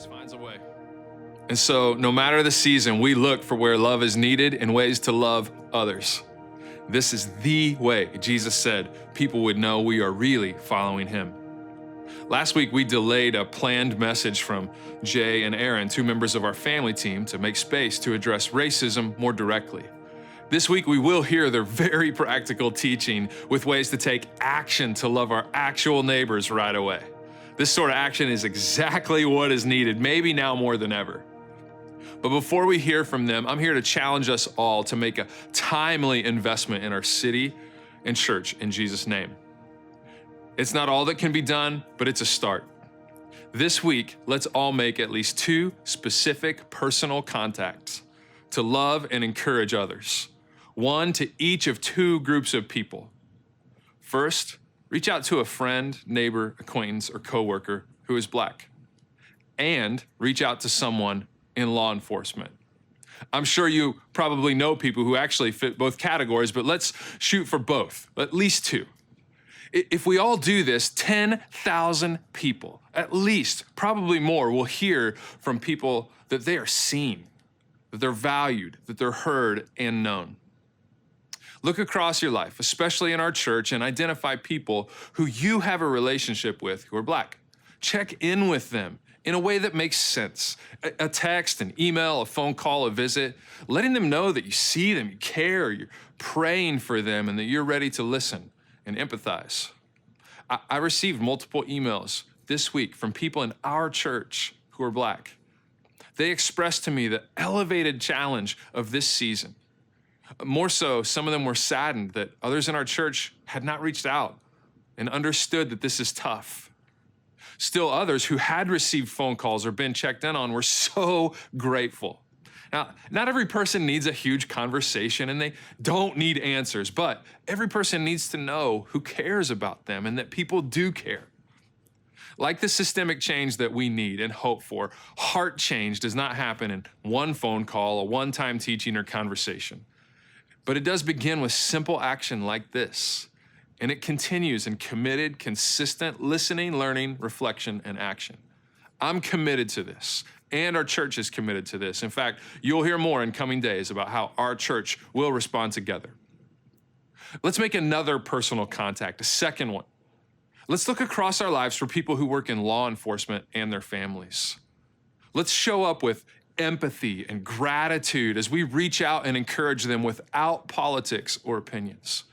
always finds a way. And so no matter the season, we look for where love is needed and ways to love others. This is the way, Jesus said, people would know we are really following him. Last week, we delayed a planned message from Jay and Erin, two members of our family team, to make space to address racism more directly. This week, we will hear their very practical teaching with ways to take action to love our actual neighbors right away. This sort of action is exactly what is needed, maybe now more than ever. But before we hear from them, I'm here to challenge us all to make a timely investment in our city and church in Jesus' name. It's not all that can be done, but it's a start. This week, let's all make at least 2 specific personal contacts to love and encourage others. 1 to each of 2 groups of people. First, reach out to a friend, neighbor, acquaintance, or coworker who is Black. And reach out to someone in law enforcement. I'm sure you probably know people who actually fit both categories, but let's shoot for both, at least 2. If we all do this, 10,000 people, at least, probably more, will hear from people that they are seen, that they're valued, that they're heard and known. Look across your life, especially in our church, and identify people who you have a relationship with who are Black. Check in with them in a way that makes sense. A text, an email, a phone call, a visit, letting them know that you see them, you care, you're praying for them, and that you're ready to listen and empathize. I received multiple emails this week from people in our church who are Black. They expressed to me the elevated challenge of this season. More so, some of them were saddened that others in our church had not reached out and understood that this is tough. Still others who had received phone calls or been checked in on were so grateful. Now, not every person needs a huge conversation and they don't need answers, but every person needs to know who cares about them and that people do care. Like the systemic change that we need and hope for, heart change does not happen in one phone call, a one-time teaching or conversation. But it does begin with simple action like this, and it continues in committed, consistent listening, learning, reflection, and action. I'm committed to this. And our church is committed to this. In fact, you'll hear more in coming days about how our church will respond together. Let's make another personal contact, a second one. Let's look across our lives for people who work in law enforcement and their families. Let's show up with empathy and gratitude as we reach out and encourage them without politics or opinions.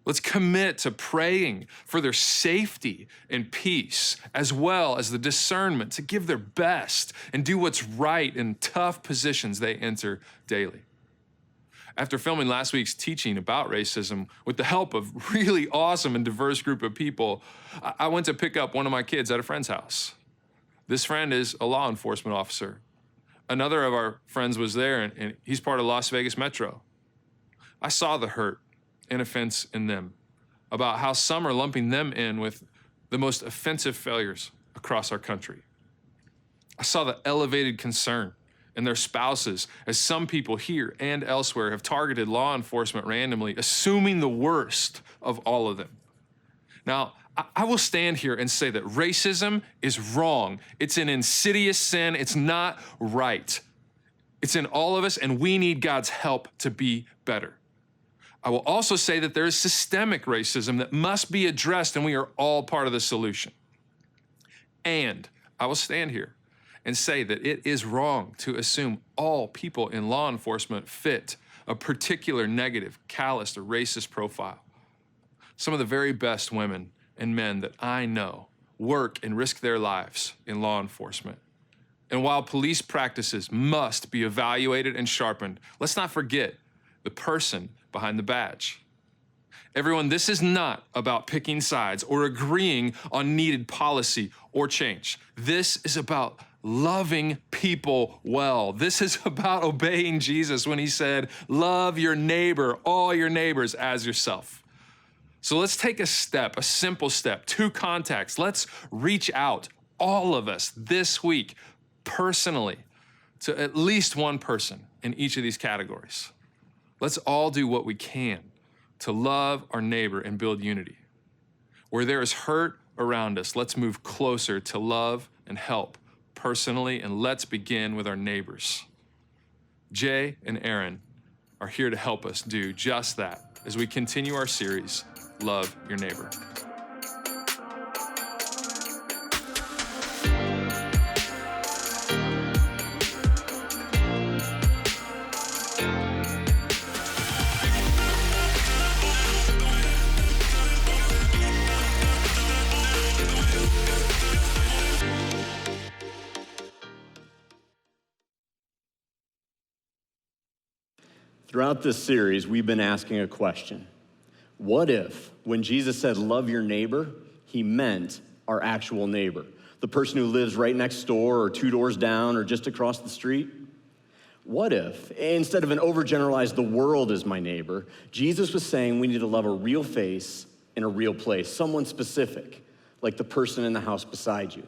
Let's commit to praying for their safety and peace, as well as the discernment to give their best and do what's right in tough positions they enter daily. After filming last week's teaching about racism with the help of a really awesome and diverse group of people, I went to pick up one of my kids at a friend's house. This friend is a law enforcement officer. Another of our friends was there, and he's part of Las Vegas Metro. I saw the hurt and offense in them about how some are lumping them in with the most offensive failures across our country. I saw the elevated concern in their spouses as some people here and elsewhere have targeted law enforcement randomly, assuming the worst of all of them. Now, I will stand here and say that racism is wrong. It's an insidious sin. It's not right. It's in all of us, and we need God's help to be better. I will also say that there is systemic racism that must be addressed, and we are all part of the solution. And I will stand here and say that it is wrong to assume all people in law enforcement fit a particular negative, calloused, or racist profile. Some of the very best women and men that I know work and risk their lives in law enforcement. And while police practices must be evaluated and sharpened, let's not forget the person behind the badge. Everyone, this is not about picking sides or agreeing on needed policy or change. This is about loving people well. This is about obeying Jesus when he said, love your neighbor, all your neighbors as yourself. So let's take a step, a simple step, 2 contacts. Let's reach out, all of us this week, personally, to at least one person in each of these categories. Let's all do what we can to love our neighbor and build unity. Where there is hurt around us, let's move closer to love and help personally, and let's begin with our neighbors. Jay and Erin are here to help us do just that as we continue our series, Love Your Neighbor. Throughout this series, we've been asking a question. What if, when Jesus said, love your neighbor, he meant our actual neighbor, the person who lives right next door or 2 doors down or just across the street? What if, instead of an overgeneralized, the world is my neighbor, Jesus was saying we need to love a real face in a real place, someone specific, like the person in the house beside you?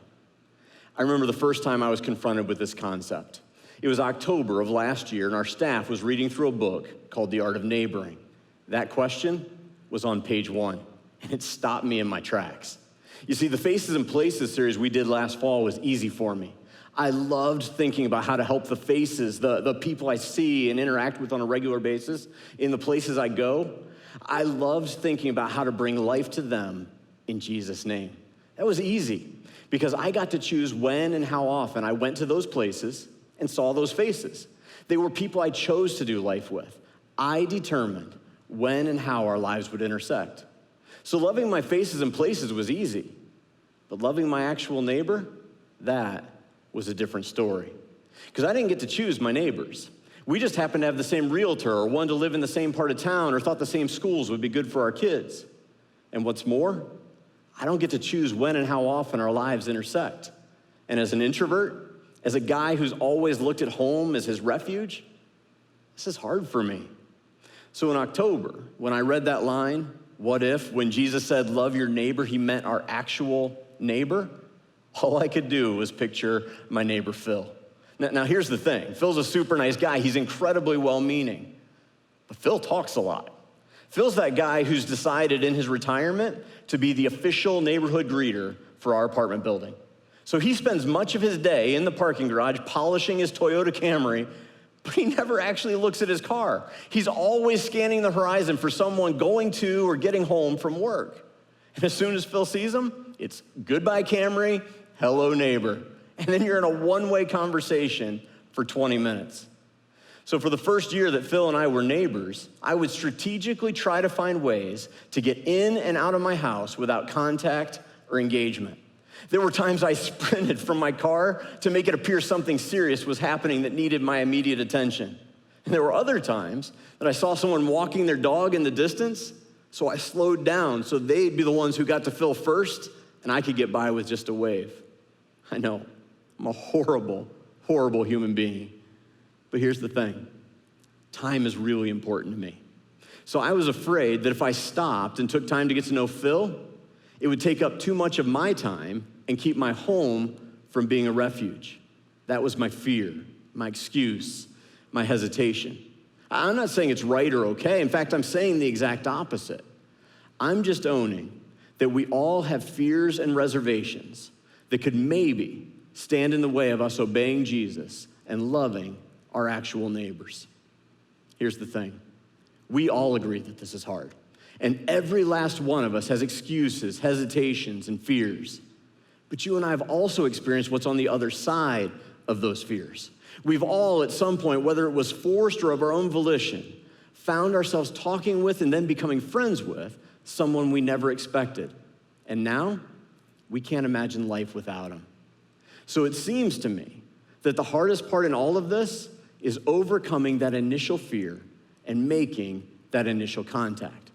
I remember the first time I was confronted with this concept. It was October of last year, and our staff was reading through a book called The Art of Neighboring. That question was on page 1, and it stopped me in my tracks. You see, the Faces and Places series we did last fall was easy for me. I loved thinking about how to help the faces, the people I see and interact with on a regular basis in the places I go. I loved thinking about how to bring life to them in Jesus' name. That was easy, because I got to choose when and how often I went to those places and saw those faces. They were people I chose to do life with. I determined when and how our lives would intersect. So loving my faces and places was easy, but loving my actual neighbor, that was a different story. Because I didn't get to choose my neighbors. We just happened to have the same realtor or wanted to live in the same part of town or thought the same schools would be good for our kids. And what's more, I don't get to choose when and how often our lives intersect. And as an introvert, as a guy who's always looked at home as his refuge, this is hard for me. So in October, when I read that line, what if, when Jesus said, love your neighbor, he meant our actual neighbor? All I could do was picture my neighbor, Phil. Now here's the thing. Phil's a super nice guy. He's incredibly well-meaning. But Phil talks a lot. Phil's that guy who's decided in his retirement to be the official neighborhood greeter for our apartment building. So he spends much of his day in the parking garage polishing his Toyota Camry, but he never actually looks at his car. He's always scanning the horizon for someone going to or getting home from work. And as soon as Phil sees him, it's goodbye Camry, hello neighbor. And then you're in a one-way conversation for 20 minutes. So for the first year that Phil and I were neighbors, I would strategically try to find ways to get in and out of my house without contact or engagement. There were times I sprinted from my car to make it appear something serious was happening that needed my immediate attention. And there were other times that I saw someone walking their dog in the distance, so I slowed down so they'd be the ones who got to Phil first, and I could get by with just a wave. I know, I'm a horrible, horrible human being. But here's the thing. Time is really important to me. So I was afraid that if I stopped and took time to get to know Phil, it would take up too much of my time and keep my home from being a refuge. That was my fear, my excuse, my hesitation. I'm not saying it's right or okay. In fact, I'm saying the exact opposite. I'm just owning that we all have fears and reservations that could maybe stand in the way of us obeying Jesus and loving our actual neighbors. Here's the thing. We all agree that this is hard. And every last one of us has excuses, hesitations, and fears. But you and I have also experienced what's on the other side of those fears. We've all, at some point, whether it was forced or of our own volition, found ourselves talking with and then becoming friends with someone we never expected. And now, we can't imagine life without them. So it seems to me that the hardest part in all of this is overcoming that initial fear and making that initial contact.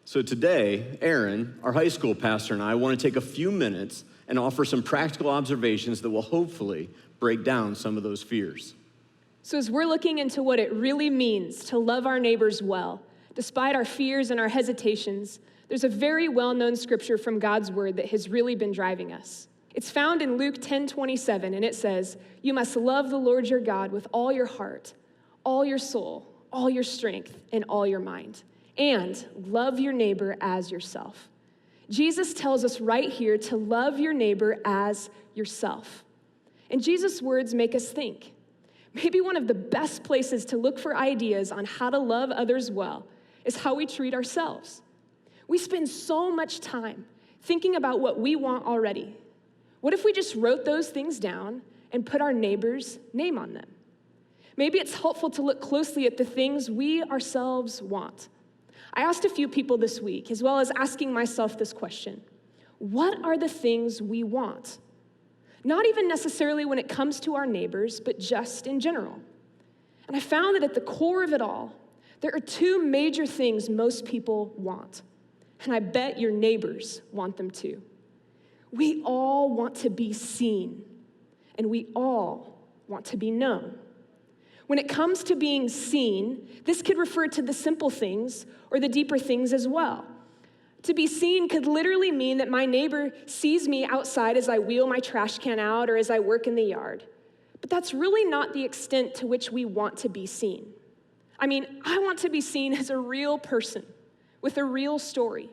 So today, Erin, our high school pastor, and I want to take a few minutes and offer some practical observations that will hopefully break down some of those fears. So as we're looking into what it really means to love our neighbors well, despite our fears and our hesitations, there's a very well-known scripture from God's word that has really been driving us. It's found in Luke 10:27, and it says, "You must love the Lord your God with all your heart, all your soul, all your strength, and all your mind. And love your neighbor as yourself." Jesus tells us right here to love your neighbor as yourself. And Jesus' words make us think. Maybe one of the best places to look for ideas on how to love others well is how we treat ourselves. We spend so much time thinking about what we want already. What if we just wrote those things down and put our neighbor's name on them? Maybe it's helpful to look closely at the things we ourselves want. I asked a few people this week, as well as asking myself this question: what are the things we want? Not even necessarily when it comes to our neighbors, but just in general. And I found that at the core of it all, there are two major things most people want. And I bet your neighbors want them too. We all want to be seen, and we all want to be known. When it comes to being seen, this could refer to the simple things or the deeper things as well. To be seen could literally mean that my neighbor sees me outside as I wheel my trash can out or as I work in the yard. But that's really not the extent to which we want to be seen. I mean, I want to be seen as a real person with a real story,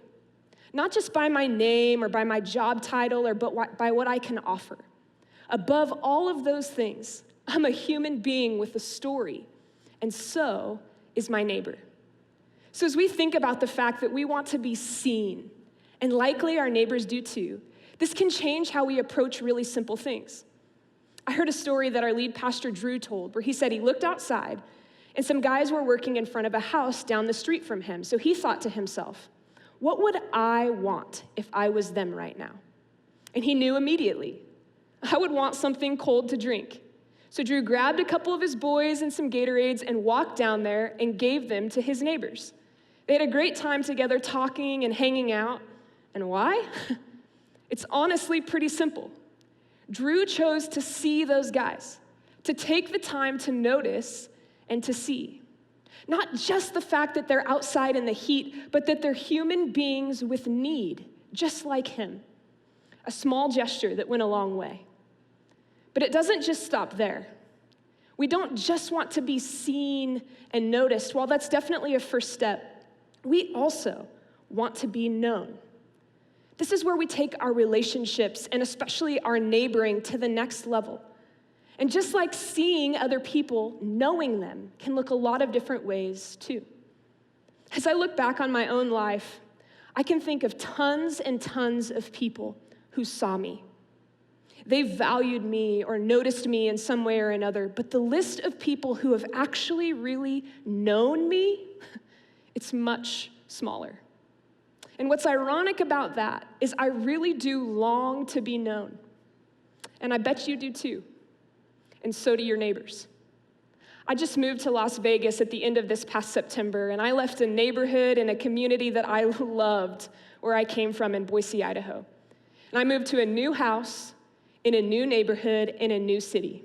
not just by my name or by my job title or by what I can offer. Above all of those things, I'm a human being with a story, and so is my neighbor. So as we think about the fact that we want to be seen, and likely our neighbors do too, this can change how we approach really simple things. I heard a story that our lead pastor Drew told, where he said he looked outside, and some guys were working in front of a house down the street from him. So he thought to himself, what would I want if I was them right now? And he knew immediately, I would want something cold to drink. So Drew grabbed a couple of his boys and some Gatorades and walked down there and gave them to his neighbors. They had a great time together talking and hanging out. And why? It's honestly pretty simple. Drew chose to see those guys, to take the time to notice and to see. Not just the fact that they're outside in the heat, but that they're human beings with need, just like him. A small gesture that went a long way. But it doesn't just stop there. We don't just want to be seen and noticed. While that's definitely a first step, we also want to be known. This is where we take our relationships, and especially our neighboring, to the next level. And just like seeing other people, knowing them can look a lot of different ways too. As I look back on my own life, I can think of tons and tons of people who saw me. They valued me or noticed me in some way or another, but the list of people who have actually really known me, it's much smaller. And what's ironic about that is I really do long to be known. And I bet you do too. And so do your neighbors. I just moved to Las Vegas at the end of this past September, and I left a neighborhood and a community that I loved where I came from in Boise, Idaho. And I moved to a new house, in a new neighborhood, in a new city.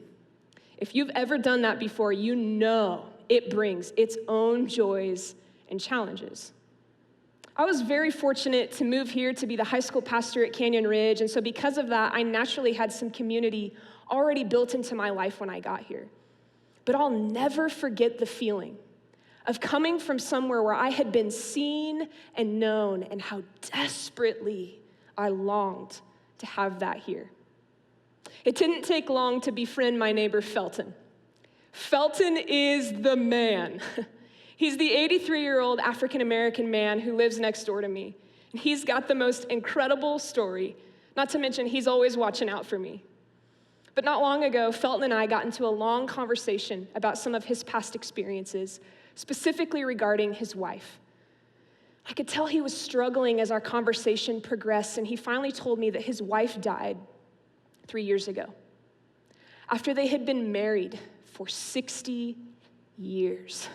If you've ever done that before, you know it brings its own joys and challenges. I was very fortunate to move here to be the high school pastor at Canyon Ridge, and so because of that, I naturally had some community already built into my life when I got here. But I'll never forget the feeling of coming from somewhere where I had been seen and known, and how desperately I longed to have that here. It didn't take long to befriend my neighbor Felton. Felton is the man. He's the 83-year-old African-American man who lives next door to me. And he's got the most incredible story, not to mention he's always watching out for me. But not long ago, Felton and I got into a long conversation about some of his past experiences, specifically regarding his wife. I could tell he was struggling as our conversation progressed, and he finally told me that his wife died 3 years ago, after they had been married for 60 years.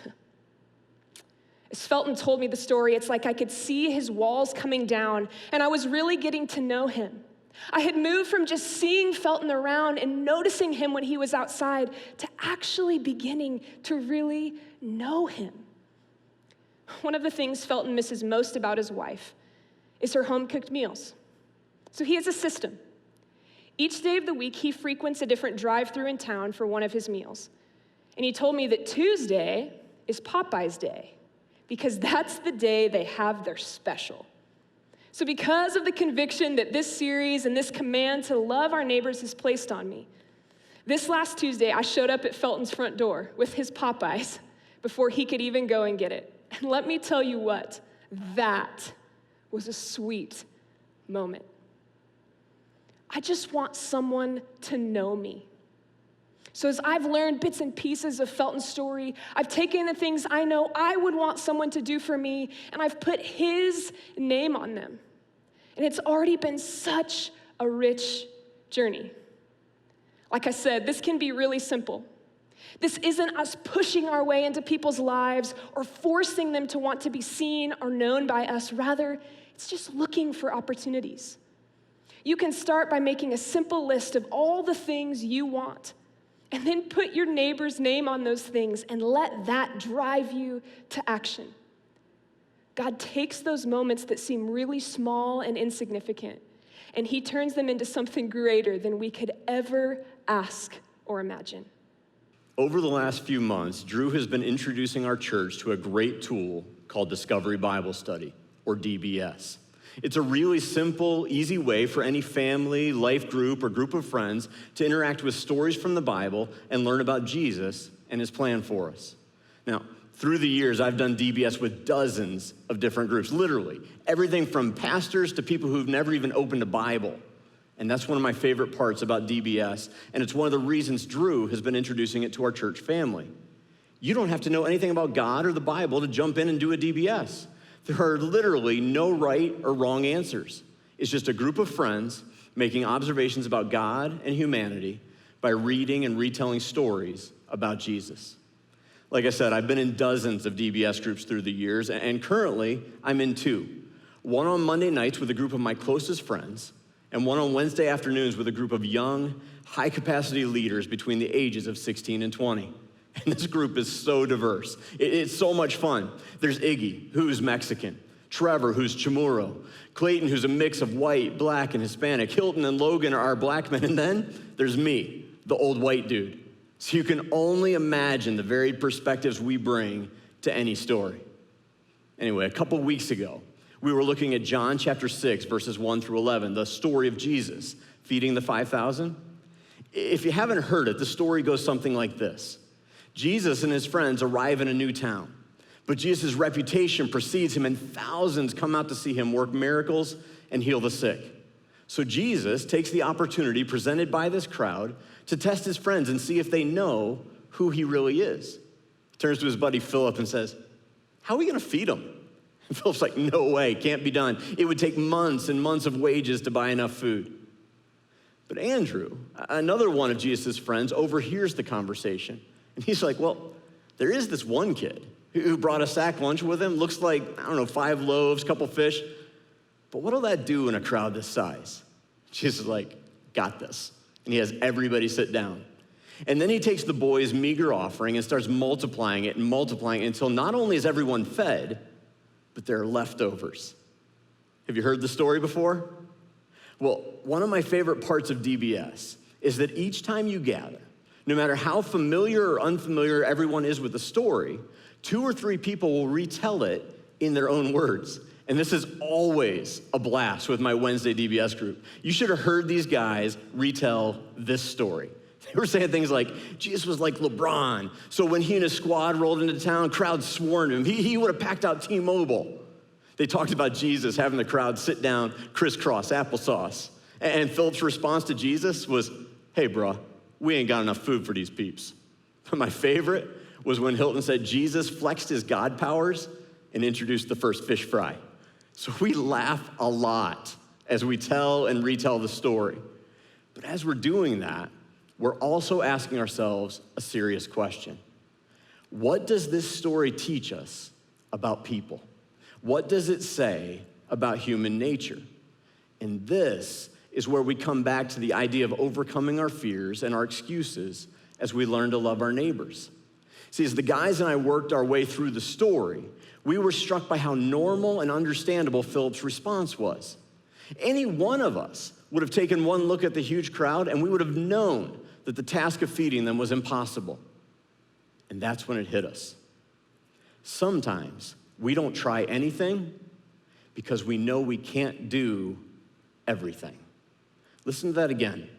As Felton told me the story, it's like I could see his walls coming down, and I was really getting to know him. I had moved from just seeing Felton around and noticing him when he was outside to actually beginning to really know him. One of the things Felton misses most about his wife is her home-cooked meals. So he has a system. Each day of the week, he frequents a different drive-thru in town for one of his meals. And he told me that Tuesday is Popeye's Day, because that's the day they have their special. So because of the conviction that this series and this command to love our neighbors has placed on me, This last Tuesday, I showed up at Felton's front door with his Popeyes before he could even go and get it. And let me tell you what, that was a sweet moment. I just want someone to know me. So as I've learned bits and pieces of Felton's story, I've taken the things I know I would want someone to do for me, and I've put his name on them. And it's already been such a rich journey. Like I said, this can be really simple. This isn't us pushing our way into people's lives or forcing them to want to be seen or known by us. Rather, it's just looking for opportunities. You can start by making a simple list of all the things you want, and then put your neighbor's name on those things and let that drive you to action. God takes those moments that seem really small and insignificant, and he turns them into something greater than we could ever ask or imagine. Over the last few months, Drew has been introducing our church to a great tool called Discovery Bible Study, or DBS. It's a really simple, easy way for any family, life group, or group of friends to interact with stories from the Bible and learn about Jesus and his plan for us. Now, through the years, I've done DBS with dozens of different groups, literally. Everything from pastors to people who've never even opened a Bible. And that's one of my favorite parts about DBS, and it's one of the reasons Drew has been introducing it to our church family. You don't have to know anything about God or the Bible to jump in and do a DBS. There are literally no right or wrong answers. It's just a group of friends making observations about God and humanity by reading and retelling stories about Jesus. Like I said, I've been in dozens of DBS groups through the years, and currently I'm in two. One on Monday nights with a group of my closest friends, and one on Wednesday afternoons with a group of young, high-capacity leaders between the ages of 16 and 20. And this group is so diverse. It's so much fun. There's Iggy, who's Mexican, Trevor, who's Chamorro, Clayton, who's a mix of white, black, and Hispanic, Hilton and Logan are black men, and then there's me, the old white dude. So you can only imagine the varied perspectives we bring to any story. Anyway, a couple weeks ago, we were looking at John chapter 6, verses 1 through 11, the story of Jesus feeding the 5,000. If you haven't heard it, the story goes something like this. Jesus and his friends arrive in a new town, but Jesus' reputation precedes him, and thousands come out to see him work miracles and heal the sick. So Jesus takes the opportunity presented by this crowd to test his friends and see if they know who he really is. He turns to his buddy Philip and says, "How are we gonna feed them?" And Philip's like, "No way, can't be done. It would take months and months of wages to buy enough food." But Andrew, another one of Jesus' friends, overhears the conversation. And he's like, "Well, there is this one kid who brought a sack lunch with him. Looks like, 5 loaves, couple fish. But what'll that do in a crowd this size?" Jesus is like, "Got this." And he has everybody sit down. And then he takes the boy's meager offering and starts multiplying it until not only is everyone fed, but there are leftovers. Have you heard the story before? Well, one of my favorite parts of DBS is that each time you gather, no matter how familiar or unfamiliar everyone is with the story, 2 or 3 people will retell it in their own words. And this is always a blast with my Wednesday DBS group. You should have heard these guys retell this story. They were saying things like, Jesus was like LeBron, so when he and his squad rolled into town, crowds swarmed him. He would have packed out T-Mobile. They talked about Jesus having the crowd sit down, crisscross applesauce. And Philip's response to Jesus was, "Hey, bro, we ain't got enough food for these peeps." But my favorite was when Hilton said Jesus flexed his God powers and introduced the first fish fry. So we laugh a lot as we tell and retell the story. But as we're doing that, we're also asking ourselves a serious question. What does this story teach us about people? What does it say about human nature? And this is where we come back to the idea of overcoming our fears and our excuses as we learn to love our neighbors. See, as the guys and I worked our way through the story, we were struck by how normal and understandable Philip's response was. Any one of us would have taken one look at the huge crowd and we would have known that the task of feeding them was impossible. And that's when it hit us. Sometimes we don't try anything because we know we can't do everything. Listen to that again.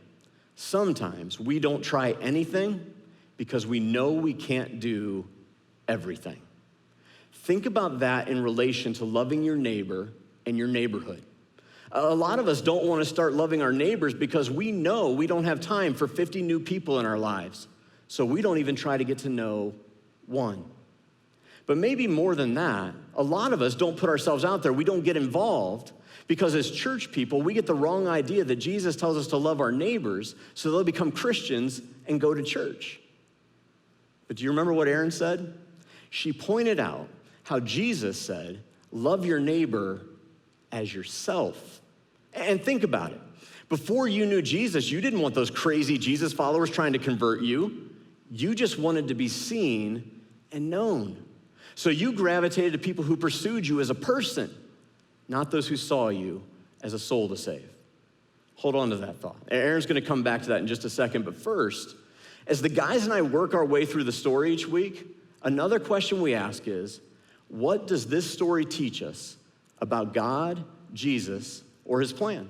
Sometimes we don't try anything because we know we can't do everything. Think about that in relation to loving your neighbor and your neighborhood. A lot of us don't want to start loving our neighbors because we know we don't have time for 50 new people in our lives. So we don't even try to get to know one. But maybe more than that, a lot of us don't put ourselves out there. We don't get involved because as church people, we get the wrong idea that Jesus tells us to love our neighbors so they'll become Christians and go to church. But do you remember what Erin said? She pointed out how Jesus said, love your neighbor as yourself. And think about it. Before you knew Jesus, you didn't want those crazy Jesus followers trying to convert you. You just wanted to be seen and known. So you gravitated to people who pursued you as a person, not those who saw you as a soul to save. Hold on to that thought. Erin's gonna come back to that in just a second, but first, as the guys and I work our way through the story each week, another question we ask is, what does this story teach us about God, Jesus, or his plan?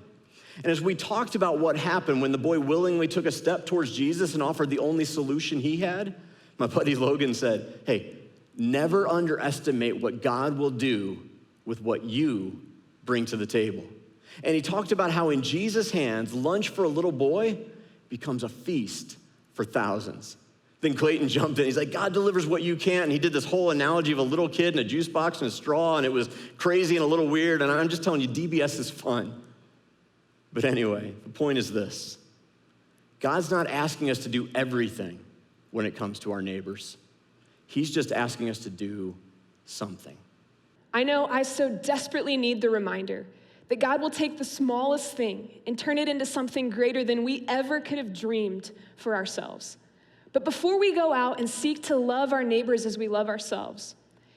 And as we talked about what happened when the boy willingly took a step towards Jesus and offered the only solution he had, my buddy Logan said, hey, never underestimate what God will do with what you bring to the table. And he talked about how in Jesus' hands, lunch for a little boy becomes a feast for thousands. Then Clayton jumped in. He's like, God delivers what you can't. And he did this whole analogy of a little kid and a juice box and a straw, and it was crazy and a little weird. And I'm just telling you, DBS is fun. But anyway, the point is this. God's not asking us to do everything when it comes to our neighbors. He's just asking us to do something. I know I so desperately need the reminder that God will take the smallest thing and turn it into something greater than we ever could have dreamed for ourselves. But before we go out and seek to love our neighbors as we love ourselves,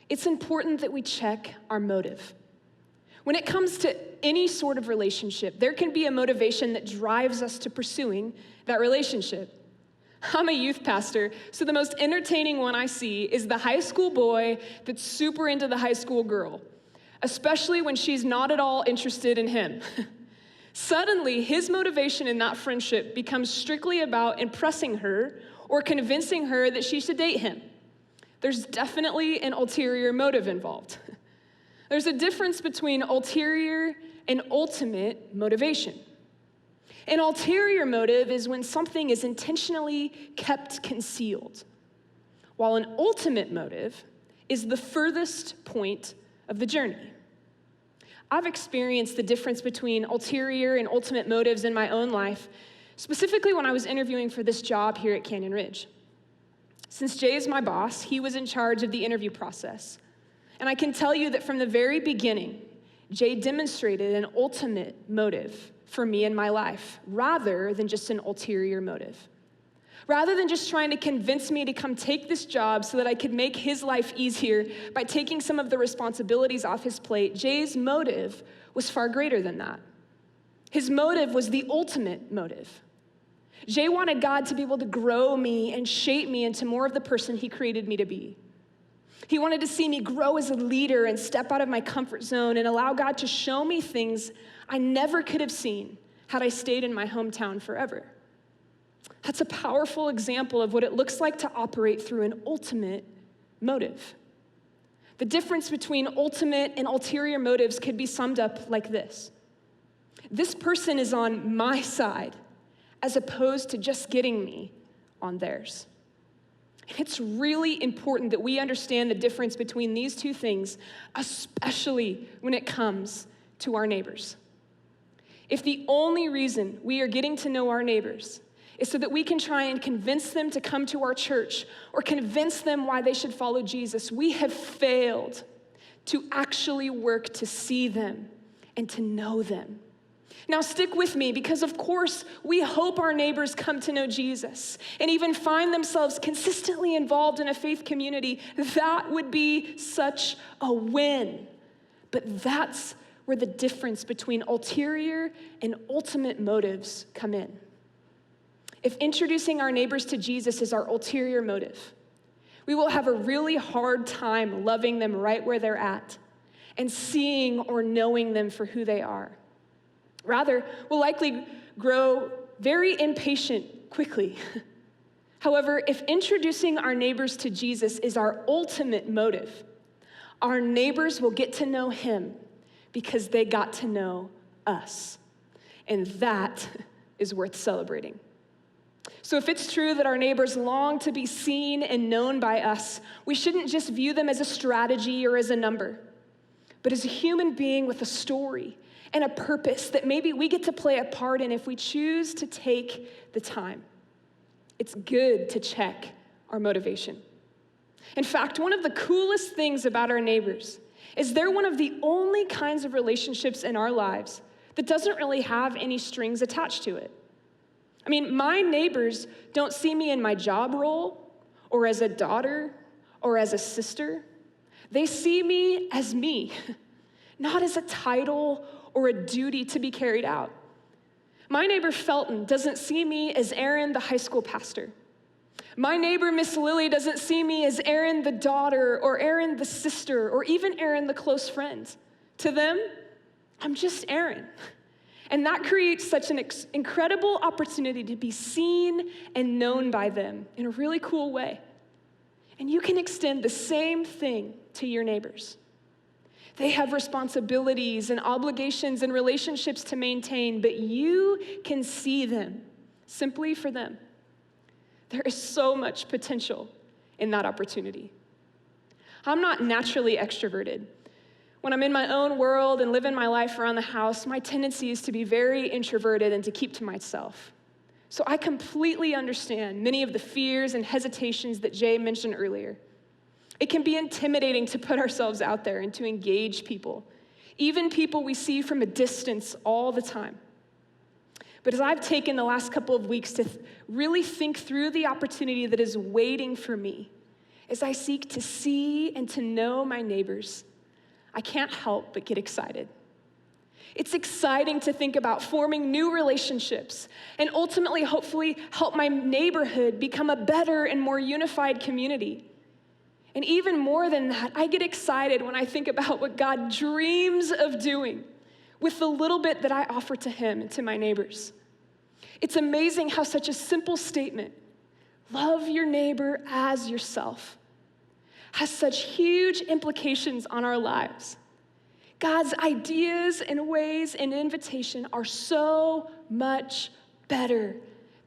it's important that we check our motive. When it comes to any sort of relationship, there can be a motivation that drives us to pursuing that relationship. I'm a youth pastor, so the most entertaining one I see is the high school boy that's super into the high school girl, especially when she's not at all interested in him. Suddenly, his motivation in that friendship becomes strictly about impressing her or convincing her that she should date him. There's definitely an ulterior motive involved. There's a difference between ulterior and ultimate motivation. An ulterior motive is when something is intentionally kept concealed, while an ultimate motive is the furthest point of the journey. I've experienced the difference between ulterior and ultimate motives in my own life, specifically when I was interviewing for this job here at Canyon Ridge. Since Jay is my boss, he was in charge of the interview process. And I can tell you that from the very beginning, Jay demonstrated an ultimate motive for me in my life, rather than just an ulterior motive. Rather than just trying to convince me to come take this job so that I could make his life easier by taking some of the responsibilities off his plate, Jay's motive was far greater than that. His motive was the ultimate motive. Jay wanted God to be able to grow me and shape me into more of the person he created me to be. He wanted to see me grow as a leader and step out of my comfort zone and allow God to show me things I never could have seen had I stayed in my hometown forever. That's a powerful example of what it looks like to operate through an ultimate motive. The difference between ultimate and ulterior motives could be summed up like this. This person is on my side as opposed to just getting me on theirs. And it's really important that we understand the difference between these two things, especially when it comes to our neighbors. If the only reason we are getting to know our neighbors is so that we can try and convince them to come to our church or convince them why they should follow Jesus, we have failed to actually work to see them and to know them. Now stick with me, because of course we hope our neighbors come to know Jesus and even find themselves consistently involved in a faith community. That would be such a win. But that's where the difference between ulterior and ultimate motives come in. If introducing our neighbors to Jesus is our ulterior motive, we will have a really hard time loving them right where they're at and seeing or knowing them for who they are. Rather, we'll likely grow very impatient quickly. However, if introducing our neighbors to Jesus is our ultimate motive, our neighbors will get to know him because they got to know us. And that is worth celebrating. So if it's true that our neighbors long to be seen and known by us, we shouldn't just view them as a strategy or as a number, but as a human being with a story and a purpose that maybe we get to play a part in if we choose to take the time. It's good to check our motivation. In fact, one of the coolest things about our neighbors is they're one of the only kinds of relationships in our lives that doesn't really have any strings attached to it. I mean, my neighbors don't see me in my job role or as a daughter or as a sister. They see me as me, not as a title or a duty to be carried out. My neighbor Felton doesn't see me as Erin, the high school pastor. My neighbor Miss Lily doesn't see me as Erin, the daughter, or Erin, the sister, or even Erin, the close friend. To them, I'm just Erin. And that creates such an incredible opportunity to be seen and known by them in a really cool way. And you can extend the same thing to your neighbors. They have responsibilities and obligations and relationships to maintain, but you can see them simply for them. There is so much potential in that opportunity. I'm not naturally extroverted. When I'm in my own world and living my life around the house, my tendency is to be very introverted and to keep to myself. So I completely understand many of the fears and hesitations that Jay mentioned earlier. It can be intimidating to put ourselves out there and to engage people, even people we see from a distance all the time. But as I've taken the last couple of weeks to really think through the opportunity that is waiting for me, as I seek to see and to know my neighbors, I can't help but get excited. It's exciting to think about forming new relationships and ultimately, hopefully, help my neighborhood become a better and more unified community. And even more than that, I get excited when I think about what God dreams of doing with the little bit that I offer to him and to my neighbors. It's amazing how such a simple statement, love your neighbor as yourself, has such huge implications on our lives. God's ideas and ways and invitation are so much better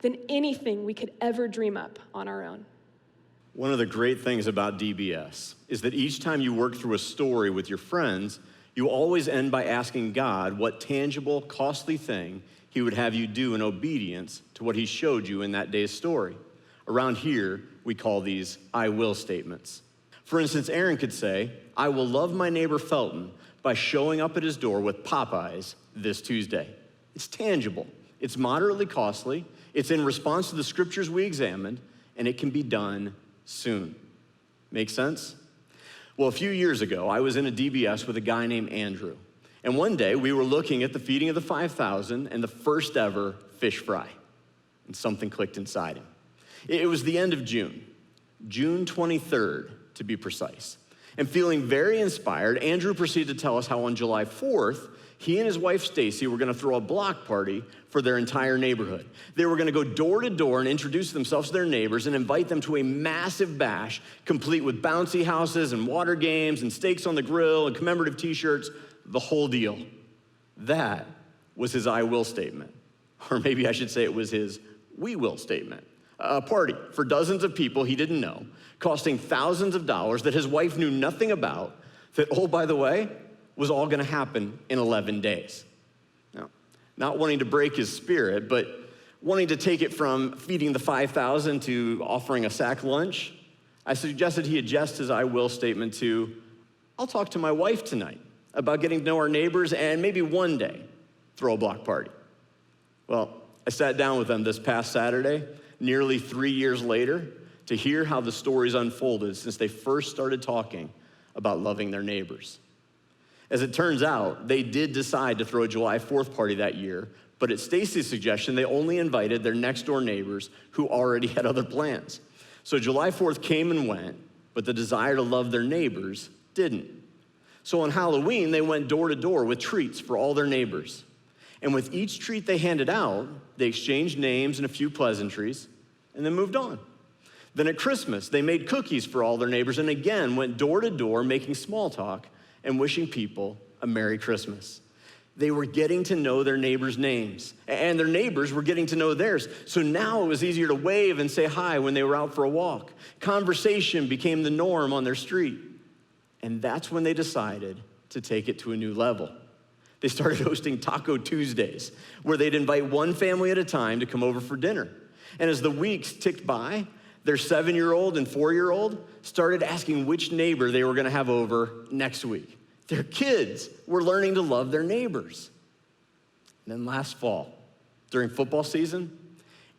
than anything we could ever dream up on our own. One of the great things about DBS is that each time you work through a story with your friends, you always end by asking God what tangible, costly thing he would have you do in obedience to what he showed you in that day's story. Around here, we call these I will statements. For instance, Erin could say, I will love my neighbor Felton by showing up at his door with Popeyes this Tuesday. It's tangible, it's moderately costly, it's in response to the scriptures we examined, and it can be done soon. Make sense? Well, a few years ago, I was in a DBS with a guy named Andrew. And one day, we were looking at the feeding of the 5,000 and the first ever fish fry. And something clicked inside him. It was the end of June 23rd, to be precise. And feeling very inspired, Andrew proceeded to tell us how on July 4th, he and his wife Stacy were gonna throw a block party for their entire neighborhood. They were gonna go door to door and introduce themselves to their neighbors and invite them to a massive bash, complete with bouncy houses and water games and steaks on the grill and commemorative t-shirts, the whole deal. That was his I will statement. Or maybe I should say it was his we will statement. A party for dozens of people he didn't know, costing thousands of dollars that his wife knew nothing about, that, oh, by the way, was all gonna happen in 11 days. Now, not wanting to break his spirit, but wanting to take it from feeding the 5,000 to offering a sack lunch, I suggested he adjust his I will statement to, I'll talk to my wife tonight about getting to know our neighbors and maybe one day throw a block party. Well, I sat down with them this past Saturday, nearly 3 years later, to hear how the stories unfolded since they first started talking about loving their neighbors. As it turns out, they did decide to throw a July 4th party that year, but at Stacy's suggestion, they only invited their next door neighbors who already had other plans. So July 4th came and went, but the desire to love their neighbors didn't. So on Halloween, they went door to door with treats for all their neighbors. And with each treat they handed out, they exchanged names and a few pleasantries, and then moved on. Then at Christmas, they made cookies for all their neighbors and again went door to door making small talk and wishing people a Merry Christmas. They were getting to know their neighbors' names, and their neighbors were getting to know theirs. So now it was easier to wave and say hi when they were out for a walk. Conversation became the norm on their street. And that's when they decided to take it to a new level. They started hosting Taco Tuesdays, where they'd invite one family at a time to come over for dinner. And as the weeks ticked by, their 7-year-old and 4-year-old started asking which neighbor they were gonna have over next week. Their kids were learning to love their neighbors. And then last fall, during football season,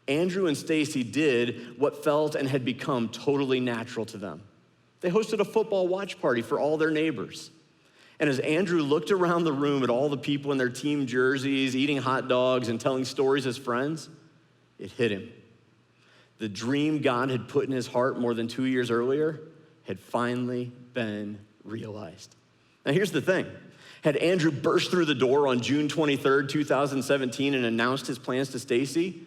Andrew and Stacy did what felt and had become totally natural to them. They hosted a football watch party for all their neighbors. And as Andrew looked around the room at all the people in their team jerseys, eating hot dogs and telling stories as friends, it hit him. The dream God had put in his heart more than 2 years earlier had finally been realized. Now here's the thing. Had Andrew burst through the door on June 23rd, 2017 and announced his plans to Stacy,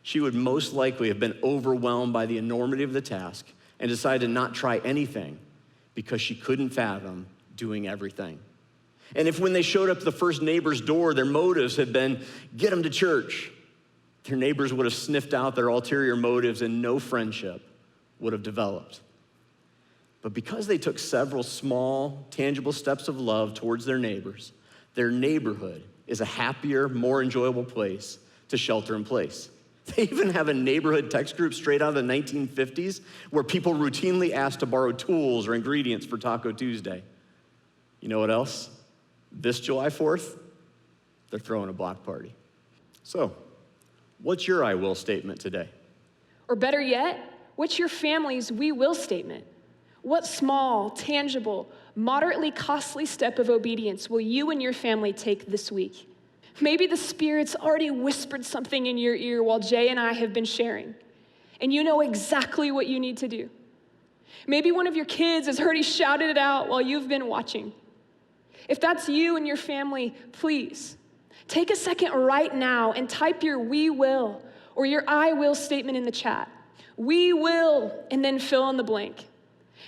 she would most likely have been overwhelmed by the enormity of the task and decided to not try anything because she couldn't fathom doing everything. And if when they showed up at the first neighbor's door, their motives had been, get them to church, their neighbors would have sniffed out their ulterior motives and no friendship would have developed. But because they took several small, tangible steps of love towards their neighbors, their neighborhood is a happier, more enjoyable place to shelter in place. They even have a neighborhood text group straight out of the 1950s where people routinely ask to borrow tools or ingredients for Taco Tuesday. You know what else? This July 4th, they're throwing a block party. So, what's your I will statement today? Or better yet, what's your family's we will statement? What small, tangible, moderately costly step of obedience will you and your family take this week? Maybe the Spirit's already whispered something in your ear while Jay and I have been sharing, and you know exactly what you need to do. Maybe one of your kids has already shouted it out while you've been watching. If that's you and your family, please take a second right now and type your we will or your I will statement in the chat. We will, and then fill in the blank.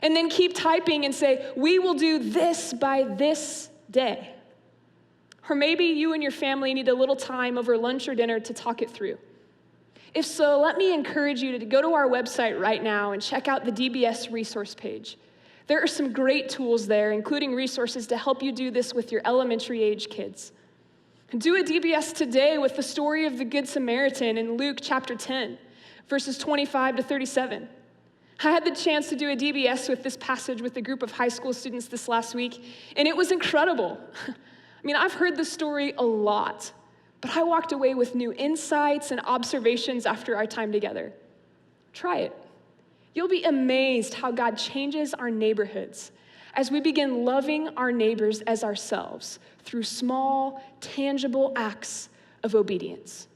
And then keep typing and say, we will do this by this day. Or maybe you and your family need a little time over lunch or dinner to talk it through. If so, let me encourage you to go to our website right now and check out the DBS resource page. There are some great tools there, including resources to help you do this with your elementary age kids. Do a DBS today with the story of the Good Samaritan in Luke chapter 10, verses 25 to 37. I had the chance to do a DBS with this passage with a group of high school students this last week, and it was incredible. I mean, I've heard this story a lot, but I walked away with new insights and observations after our time together. Try it. You'll be amazed how God changes our neighborhoods as we begin loving our neighbors as ourselves through small, tangible acts of obedience.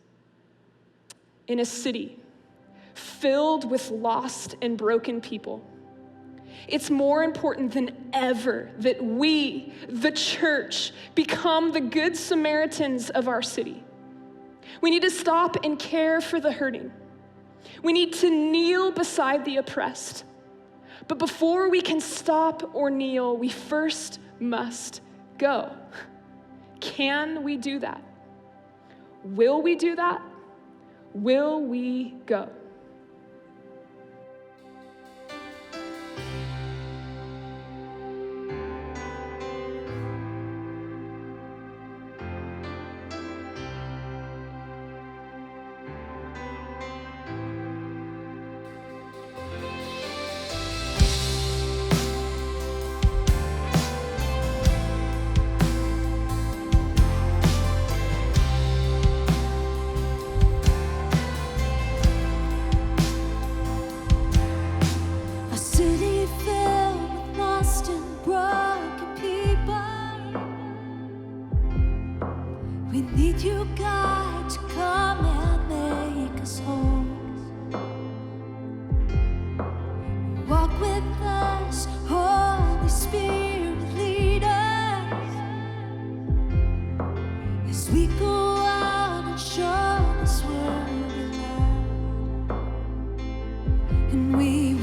In a city filled with lost and broken people, it's more important than ever that we, the church, become the good Samaritans of our city. We need to stop and care for the hurting. We need to kneel beside the oppressed. But before we can stop or kneel, we first must go. Can we do that? Will we do that? Will we go? We go when we